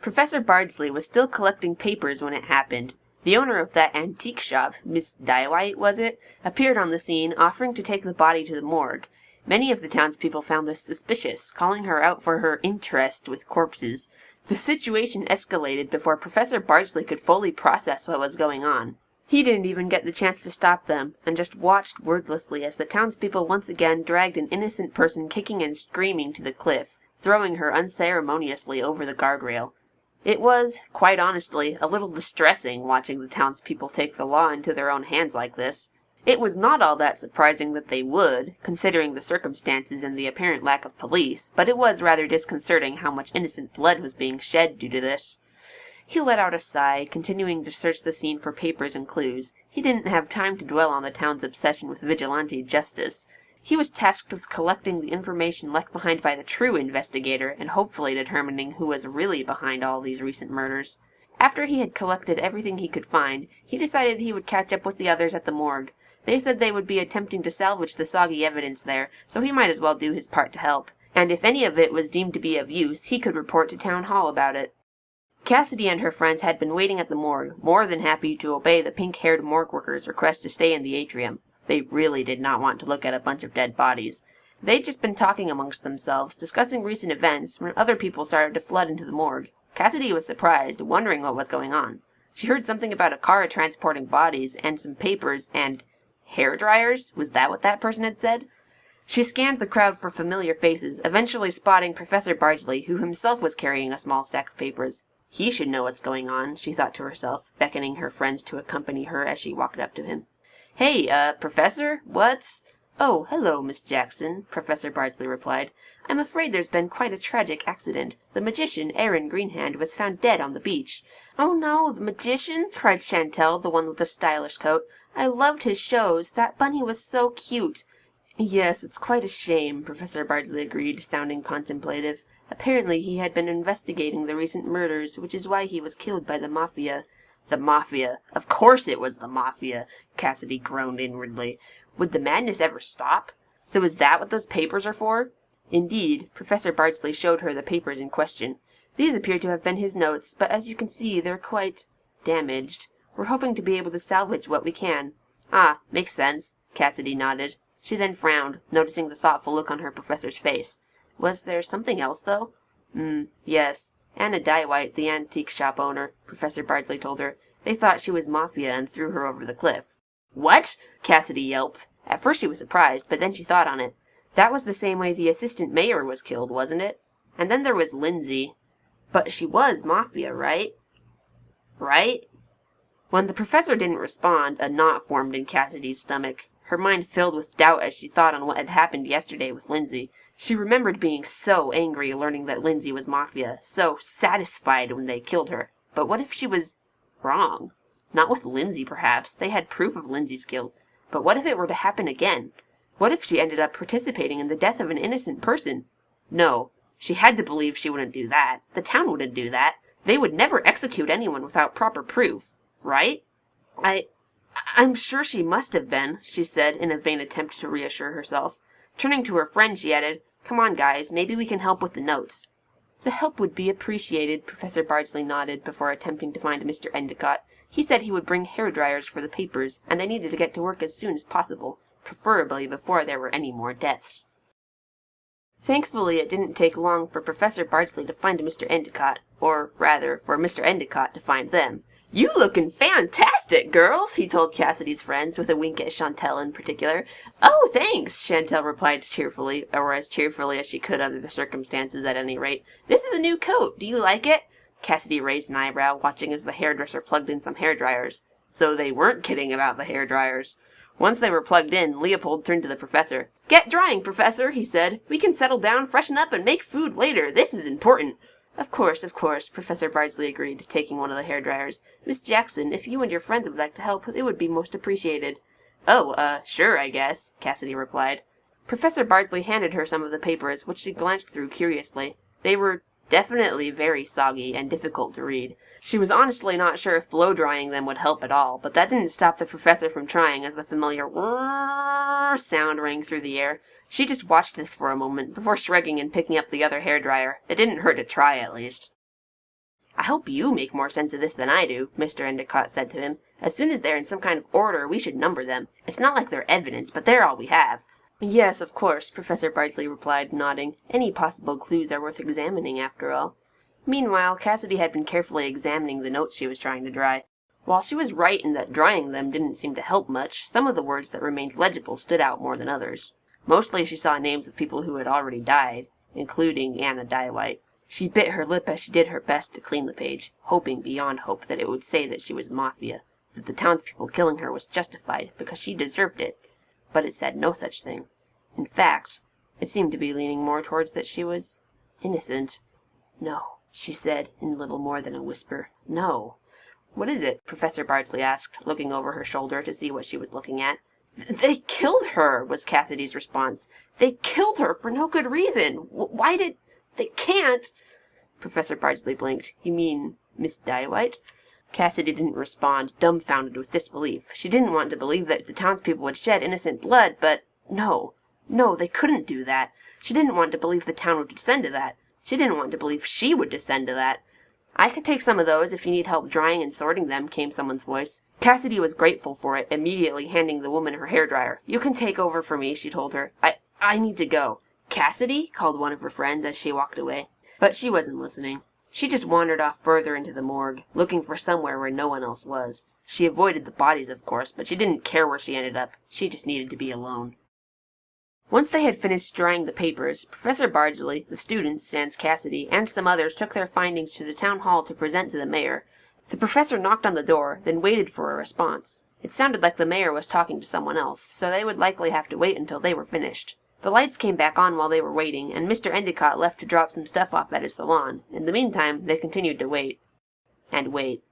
Professor Bardsley was still collecting papers when it happened. The owner of that antique shop, Miss Dywhite, was it, appeared on the scene, offering to take the body to the morgue. Many of the townspeople found this suspicious, calling her out for her interest with corpses. The situation escalated before Professor Bardsley could fully process what was going on. He didn't even get the chance to stop them, and just watched wordlessly as the townspeople once again dragged an innocent person kicking and screaming to the cliff, throwing her unceremoniously over the guardrail. It was, quite honestly, a little distressing watching the townspeople take the law into their own hands like this. It was not all that surprising that they would, considering the circumstances and the apparent lack of police, but it was rather disconcerting how much innocent blood was being shed due to this. He let out a sigh, continuing to search the scene for papers and clues. He didn't have time to dwell on the town's obsession with vigilante justice. He was tasked with collecting the information left behind by the true investigator and hopefully determining who was really behind all these recent murders. After he had collected everything he could find, he decided he would catch up with the others at the morgue. They said they would be attempting to salvage the soggy evidence there, so he might as well do his part to help. And if any of it was deemed to be of use, he could report to town hall about it. Cassidy and her friends had been waiting at the morgue, more than happy to obey the pink-haired morgue worker's request to stay in the atrium. They really did not want to look at a bunch of dead bodies. They'd just been talking amongst themselves, discussing recent events, when other people started to flood into the morgue. Cassidy was surprised, wondering what was going on. She heard something about a car transporting bodies, and some papers, and hair dryers? Was that what that person had said? She scanned the crowd for familiar faces, eventually spotting Professor Bardsley, who himself was carrying a small stack of papers. He should know what's going on, she thought to herself, beckoning her friends to accompany her as she walked up to him. Hey, Professor? What's... Oh, hello, Miss Jackson, Professor Bardsley replied. I'm afraid there's been quite a tragic accident. The magician, Aaron Greenhand, was found dead on the beach. Oh no, the magician? Cried Shantelle, the one with the stylish coat. I loved his shows. That bunny was so cute. Yes, it's quite a shame, Professor Bardsley agreed, sounding contemplative. Apparently he had been investigating the recent murders, which is why he was killed by the Mafia. The Mafia. Of course it was the Mafia, Cassidy groaned inwardly. Would the madness ever stop? So is that what those papers are for? Indeed, Professor Bardsley showed her the papers in question. These appear to have been his notes, but as you can see, they're quite damaged. We're hoping to be able to salvage what we can. Ah, makes sense, Cassidy nodded. She then frowned, noticing the thoughtful look on her professor's face. Was there something else, though? Yes. Anna Dywhite, the antique shop owner, Professor Bardsley told her. They thought she was Mafia and threw her over the cliff. What? Cassidy yelped. At first she was surprised, but then she thought on it. That was the same way the assistant mayor was killed, wasn't it? And then there was Lindsay. But she was Mafia, right? Right? When the professor didn't respond, a knot formed in Cassidy's stomach. Her mind filled with doubt as she thought on what had happened yesterday with Lindsay. She remembered being so angry learning that Lindsay was Mafia, so satisfied when they killed her. But what if she was wrong? Not with Lindsay, perhaps. They had proof of Lindsay's guilt. But what if it were to happen again? What if she ended up participating in the death of an innocent person? No, she had to believe she wouldn't do that. The town wouldn't do that. They would never execute anyone without proper proof, right? I'm sure she must have been, she said in a vain attempt to reassure herself. Turning to her friend, she added, Come on, guys, maybe we can help with the notes. The help would be appreciated, Professor Bardsley nodded before attempting to find Mr. Endicott. He said he would bring hair dryers for the papers, and they needed to get to work as soon as possible, preferably before there were any more deaths. Thankfully, it didn't take long for Professor Bardsley to find Mr. Endicott, or, rather, for Mr. Endicott to find them. You lookin' fantastic, girls, he told Cassidy's friends, with a wink at Shantelle in particular. Oh, thanks, Shantelle replied cheerfully, or as cheerfully as she could under the circumstances at any rate. This is a new coat. Do you like it? Cassidy raised an eyebrow, watching as the hairdresser plugged in some hair dryers. So they weren't kidding about the hair dryers. Once they were plugged in, Leopold turned to the professor. Get drying, Professor, he said. We can settle down, freshen up, and make food later. This is important. Of course, Professor Bardsley agreed, taking one of the hair dryers. Miss Jackson, if you and your friends would like to help, it would be most appreciated. Oh, sure, I guess, Cassidy replied. Professor Bardsley handed her some of the papers, which she glanced through curiously. They were definitely very soggy and difficult to read. She was honestly not sure if blow-drying them would help at all, but that didn't stop the professor from trying as the familiar whirr sound rang through the air. She just watched this for a moment, before shrugging and picking up the other hairdryer. It didn't hurt to try, at least. A I hope you make more sense of this than I do, Mr. Endicott said to him. As soon as they're in some kind of order, we should number them. It's not like they're evidence, but they're all we have. Yes, of course, Professor Bardsley replied, nodding. Any possible clues are worth examining, after all. Meanwhile, Cassidy had been carefully examining the notes she was trying to dry. While she was right in that drying them didn't seem to help much, some of the words that remained legible stood out more than others. Mostly she saw names of people who had already died, including Anna Dywhite. She bit her lip as she did her best to clean the page, hoping beyond hope that it would say that she was Mafia, that the townspeople killing her was justified because she deserved it. But it said no such thing. In fact, it seemed to be leaning more towards that she was innocent. No, she said in little more than a whisper. No. What is it? Professor Bardsley asked, looking over her shoulder to see what she was looking at. They killed her, was Cassidy's response. They killed her for no good reason. Why did... They can't... Professor Bardsley blinked. You mean Miss Dywhite? Cassidy didn't respond, dumbfounded with disbelief. She didn't want to believe that the townspeople would shed innocent blood, but no, they couldn't do that. She didn't want to believe the town would descend to that. She didn't want to believe she would descend to that. I could take some of those if you need help drying and sorting them, came someone's voice. Cassidy was grateful for it, immediately handing the woman her hairdryer. You can take over for me, she told her. I need to go. Cassidy? Called one of her friends as she walked away. But she wasn't listening. She just wandered off further into the morgue, looking for somewhere where no one else was. She avoided the bodies, of course, but she didn't care where she ended up. She just needed to be alone. Once they had finished drying the papers, Professor Bardsley, the students, sans Cassidy, and some others took their findings to the town hall to present to the mayor. The professor knocked on the door, then waited for a response. It sounded like the mayor was talking to someone else, so they would likely have to wait until they were finished. The lights came back on while they were waiting, and Mr. Endicott left to drop some stuff off at his salon. In the meantime, they continued to wait. And wait.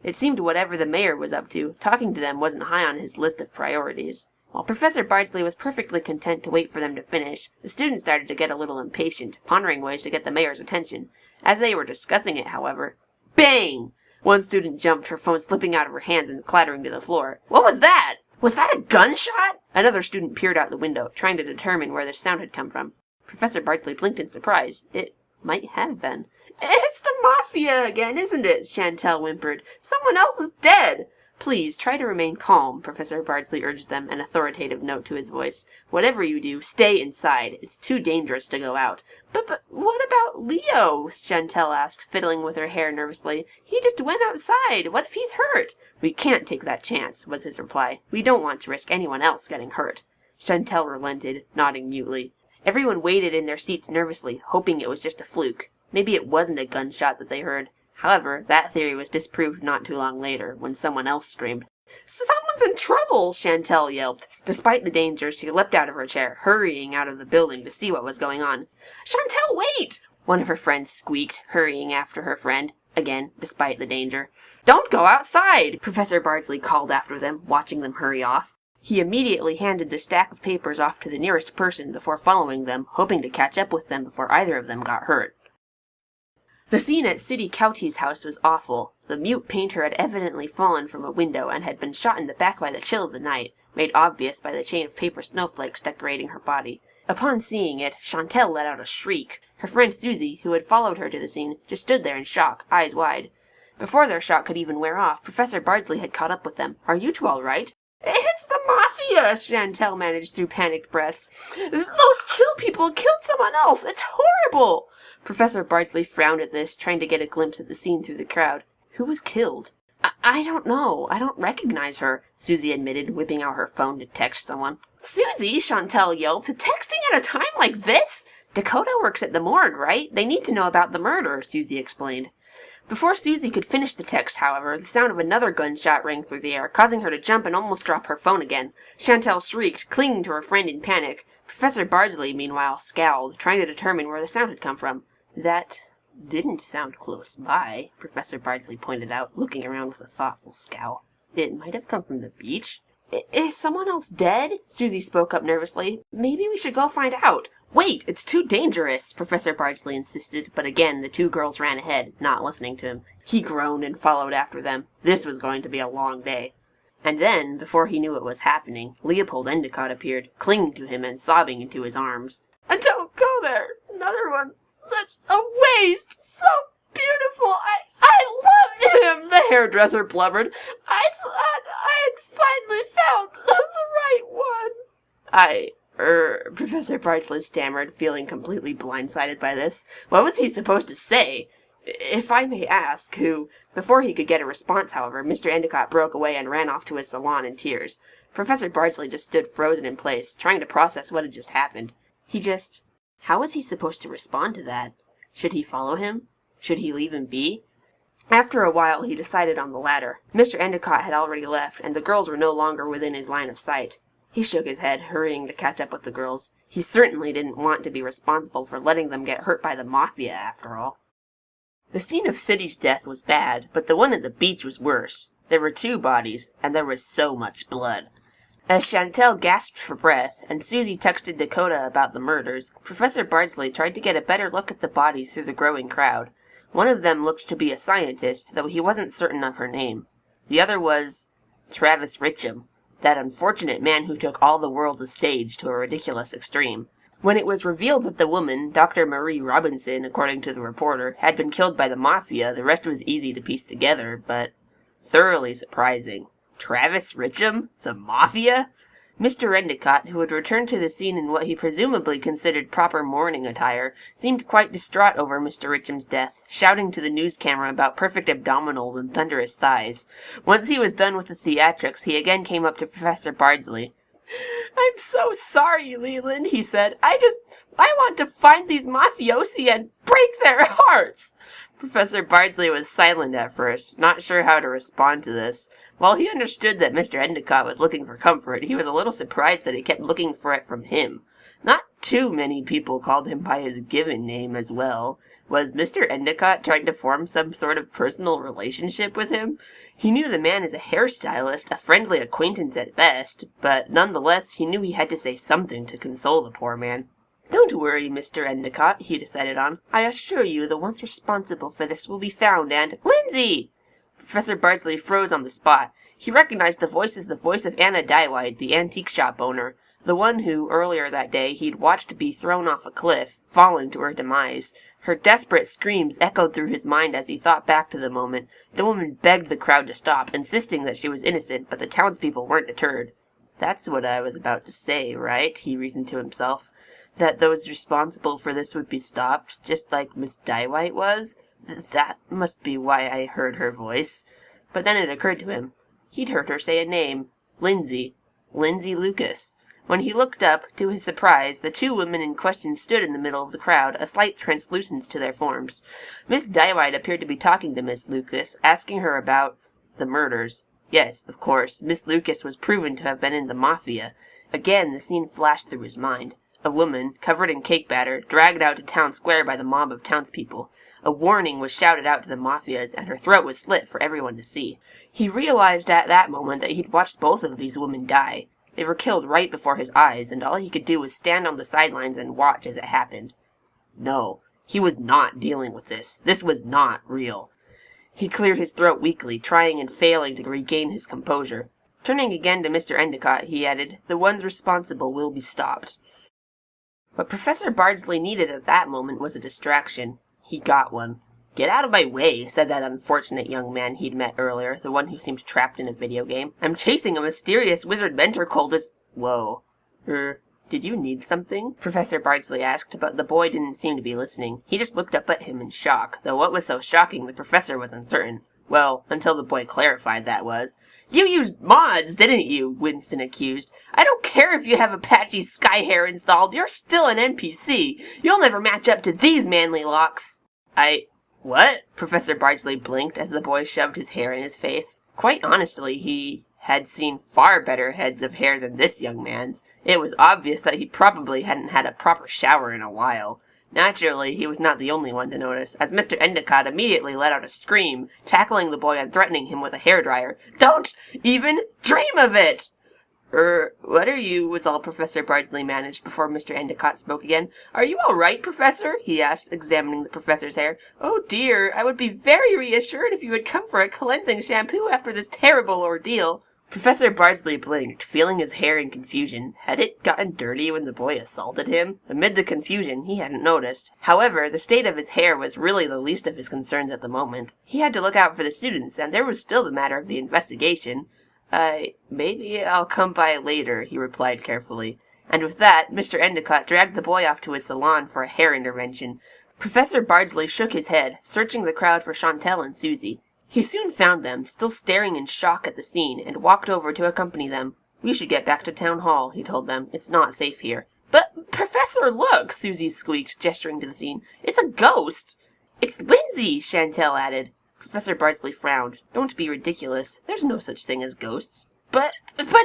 It seemed whatever the mayor was up to, talking to them wasn't high on his list of priorities. While Professor Bardsley was perfectly content to wait for them to finish, the students started to get a little impatient, pondering ways to get the mayor's attention. As they were discussing it, however, bang! One student jumped, her phone slipping out of her hands and clattering to the floor. What was that? Was that a gunshot? Another student peered out the window, trying to determine where the sound had come from. Professor Bardsley blinked in surprise. It might have been. It's the Mafia again, isn't it? Shantelle whimpered. Someone else is dead. Please, try to remain calm, Professor Bardsley urged them, an authoritative note to his voice. Whatever you do, stay inside. It's too dangerous to go out. But what about Leo? Shantelle asked, fiddling with her hair nervously. He just went outside. What if he's hurt? We can't take that chance, was his reply. We don't want to risk anyone else getting hurt. Shantelle relented, nodding mutely. Everyone waited in their seats nervously, hoping it was just a fluke. Maybe it wasn't a gunshot that they heard. However, that theory was disproved not too long later, when someone else screamed. Someone's in trouble, Shantelle yelped. Despite the danger, she leapt out of her chair, hurrying out of the building to see what was going on. Shantelle, wait! One of her friends squeaked, hurrying after her friend. Again, despite the danger. Don't go outside! Professor Bardsley called after them, watching them hurry off. He immediately handed the stack of papers off to the nearest person before following them, hoping to catch up with them before either of them got hurt. The scene at City Cowtie's house was awful. The mute painter had evidently fallen from a window and had been shot in the back by the chill of the night, made obvious by the chain of paper snowflakes decorating her body. Upon seeing it, Shantelle let out a shriek. Her friend Susie, who had followed her to the scene, just stood there in shock, eyes wide. Before their shock could even wear off, Professor Bardsley had caught up with them. Are you two all right? It's the Mafia, Shantelle managed through panicked breaths. Those chill people killed someone else. It's horrible. Professor Bardsley frowned at this, trying to get a glimpse at the scene through the crowd. Who was killed? I don't know. I don't recognize her, Susie admitted, whipping out her phone to text someone. Susie, Shantelle yelped, texting at a time like this? Dakota works at the morgue, right? They need to know about the murder, Susie explained. Before Susie could finish the text, however, the sound of another gunshot rang through the air, causing her to jump and almost drop her phone again. Shantelle shrieked, clinging to her friend in panic. Professor Bardsley, meanwhile, scowled, trying to determine where the sound had come from. That didn't sound close by, Professor Bardsley pointed out, looking around with a thoughtful scowl. It might have come from the beach. Is someone else dead? Susie spoke up nervously. Maybe we should go find out. Wait, it's too dangerous, Professor Bardsley insisted, but again the two girls ran ahead, not listening to him. He groaned and followed after them. This was going to be a long day. And then, before he knew what was happening, Leopold Endicott appeared, clinging to him and sobbing into his arms. Don't go there! Another one! Such a waste! So beautiful! I hairdresser blubbered. "I thought I had finally found the right one." Professor Bardsley stammered, feeling completely blindsided by this. What was he supposed to say? "If I may ask, who—" Before he could get a response, however, Mr. Endicott broke away and ran off to his salon in tears. Professor Bardsley just stood frozen in place, trying to process what had just happened. How was he supposed to respond to that? Should he follow him? Should he leave him be? After a while, he decided on the latter. Mr. Endicott had already left, and the girls were no longer within his line of sight. He shook his head, hurrying to catch up with the girls. He certainly didn't want to be responsible for letting them get hurt by the Mafia, after all. The scene of Siddy's death was bad, but the one at the beach was worse. There were 2 bodies, and there was so much blood. As Shantelle gasped for breath, and Susie texted Dakota about the murders, Professor Bardsley tried to get a better look at the bodies through the growing crowd. One of them looked to be a scientist, though he wasn't certain of her name. The other was Travis Richam, that unfortunate man who took all the world's a stage to a ridiculous extreme. When it was revealed that the woman, Dr. Marie Robinson, according to the reporter, had been killed by the Mafia, the rest was easy to piece together, but thoroughly surprising. Travis Richam? The Mafia? Mr. Endicott, who had returned to the scene in what he presumably considered proper mourning attire, seemed quite distraught over Mr. Richam's death, shouting to the news camera about perfect abdominals and thunderous thighs. Once he was done with the theatrics, he again came up to Professor Bardsley. "I'm so sorry, Leland," he said. I want to find these mafiosi and break their hearts." Professor Bardsley was silent at first, not sure how to respond to this. While he understood that Mr. Endicott was looking for comfort, he was a little surprised that he kept looking for it from him. Not too many people called him by his given name as well. Was Mr. Endicott trying to form some sort of personal relationship with him? He knew the man as a hairstylist, a friendly acquaintance at best, but nonetheless he knew he had to say something to console the poor man. "Don't worry, Mr. Endicott," he decided on. "I assure you the ones responsible for this will be found and—" "Lindsay!" Professor Bardsley froze on the spot. He recognized the voice as the voice of Anna Dywhite, the antique shop owner, the one who, earlier that day, he'd watched be thrown off a cliff, falling to her demise. Her desperate screams echoed through his mind as he thought back to the moment. The woman begged the crowd to stop, insisting that she was innocent, but the townspeople weren't deterred. "That's what I was about to say, right?" he reasoned to himself. That those responsible for this would be stopped, just like Miss Dywhite was? That must be why I heard her voice. But then it occurred to him. He'd heard her say a name. Lindsay. Lindsay Lucas. When he looked up, to his surprise, the 2 women in question stood in the middle of the crowd, a slight translucence to their forms. Miss Dywhite appeared to be talking to Miss Lucas, asking her about the murders. Yes, of course, Miss Lucas was proven to have been in the Mafia. Again the scene flashed through his mind. A woman, covered in cake batter, dragged out to town square by the mob of townspeople. A warning was shouted out to the Mafias, and her throat was slit for everyone to see. He realized at that moment that he'd watched both of these women die. They were killed right before his eyes, and all he could do was stand on the sidelines and watch as it happened. No, he was not dealing with this. This was not real. He cleared his throat weakly, trying and failing to regain his composure. Turning again to Mr. Endicott, he added, "The ones responsible will be stopped." What Professor Bardsley needed at that moment was a distraction. He got one. "Get out of my way," said that unfortunate young man he'd met earlier, the one who seemed trapped in a video game. "I'm chasing a mysterious wizard mentor cultist—" Whoa. Did you need something?" Professor Bardsley asked, but the boy didn't seem to be listening. He just looked up at him in shock, though what was so shocking the professor was uncertain. Well, until the boy clarified, that was. "You used mods, didn't you?" Winston accused. "I don't care if you have Apache Skyhair installed, you're still an NPC. You'll never match up to these manly locks." What? Professor Bardsley blinked as the boy shoved his hair in his face. Quite honestly, he had seen far better heads of hair than this young man's. It was obvious that he probably hadn't had a proper shower in a while. Naturally, he was not the only one to notice, as Mr. Endicott immediately let out a scream, tackling the boy and threatening him with a hairdryer. "Don't even dream of it!" What are you?" was all Professor Bardsley managed before Mr. Endicott spoke again. "Are you all right, Professor?" he asked, examining the professor's hair. "Oh dear, I would be very reassured if you had come for a cleansing shampoo after this terrible ordeal." Professor Bardsley blinked, feeling his hair in confusion. Had it gotten dirty when the boy assaulted him? Amid the confusion, he hadn't noticed. However, the state of his hair was really the least of his concerns at the moment. He had to look out for the students, and there was still the matter of the investigation. Maybe I'll come by later, he replied carefully. And with that, Mr. Endicott dragged the boy off to his salon for a hair intervention. Professor Bardsley shook his head, searching the crowd for Shantelle and Susie. He soon found them, still staring in shock at the scene, and walked over to accompany them. "We should get back to town hall," he told them. "It's not safe here." "But, Professor, look!" Susie squeaked, gesturing to the scene. "It's a ghost!" "It's Lindsay!" Shantelle added. Professor Bardsley frowned. "Don't be ridiculous. There's no such thing as ghosts." But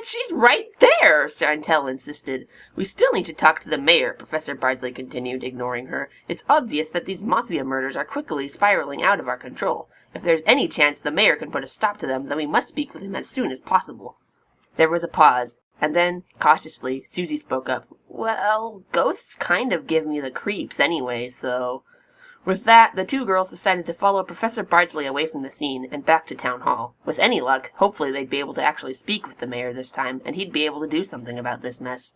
she's right there," Shantelle insisted. "We still need to talk to the mayor," Professor Bardsley continued, ignoring her. "It's obvious that these Mafia murders are quickly spiraling out of our control. If there's any chance the mayor can put a stop to them, then we must speak with him as soon as possible." There was a pause, and then, cautiously, Susie spoke up. "Well, ghosts kind of give me the creeps anyway, so—" With that, the two girls decided to follow Professor Bardsley away from the scene and back to town hall. With any luck, hopefully they'd be able to actually speak with the mayor this time, and he'd be able to do something about this mess.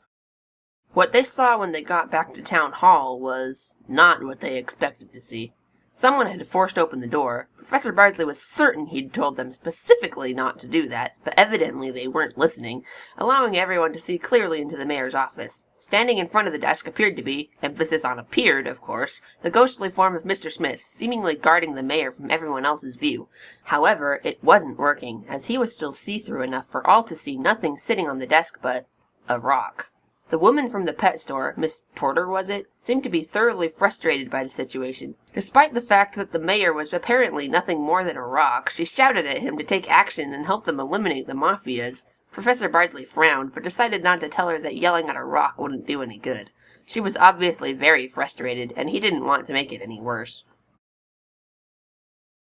What they saw when they got back to town hall was not what they expected to see. Someone had forced open the door. Professor Bardsley was certain he'd told them specifically not to do that, but evidently they weren't listening, allowing everyone to see clearly into the mayor's office. Standing in front of the desk appeared to be, emphasis on appeared, of course, the ghostly form of Mr. Smith, seemingly guarding the mayor from everyone else's view. However, it wasn't working, as he was still see-through enough for all to see nothing sitting on the desk but a rock. The woman from the pet store, Miss Porter was it, seemed to be thoroughly frustrated by the situation. Despite the fact that the mayor was apparently nothing more than a rock, she shouted at him to take action and help them eliminate the Mafias. Professor Bardsley frowned, but decided not to tell her that yelling at a rock wouldn't do any good. She was obviously very frustrated, and he didn't want to make it any worse.